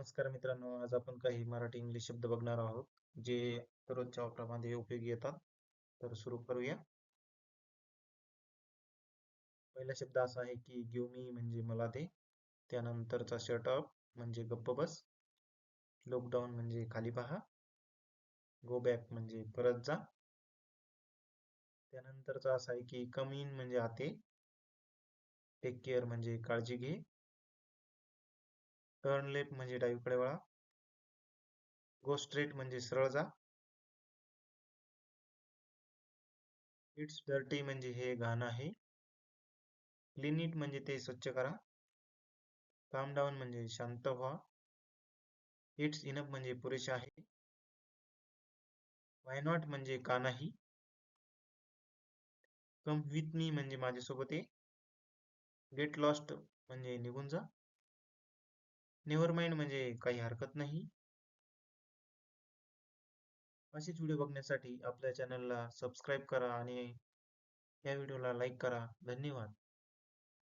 नमस्कार मित्रांनो, आज आपण काही मराठी इंग्लिश शब्द बघणार आहोत जे दररोजच्या वापरामध्ये उपयोगी येतात. तर सुरू करूया. पहिला शब्द असा आहे की गिव मी म्हणजे मला दे. त्यानंतरचा शट अप म्हणजे गप्प बस. लॉकडाऊन म्हणजे खाली पहा. गो बॅक म्हणजे परत जा. त्यानंतरचा असा आहे की कम इन म्हणजे आते. टेक केअर म्हणजे काळजी घे. टर्न लेफ्ट म्हणजे डावीकडे वळा. गो स्ट्रेट म्हणजे सरळ जा. इट्स डर्टी म्हणजे हे घाण आहे. क्लीन इट म्हणजे ते स्वच्छ करा. काम डाऊन म्हणजे शांत व्हा. इट्स इनफ म्हणजे पुरेसे आहे. वाय नॉट म्हणजे का नाही. कम विथ मी म्हणजे माझ्यासोबत ये. गेट लॉस्ट म्हणजे निघून जा. नेव्हर माइंड म्हणजे काही हरकत नाही. अशीच व्हिडिओ बघण्यासाठी आपल्या चॅनलला सबस्क्राईब करा आणि या व्हिडिओला लाईक करा. धन्यवाद.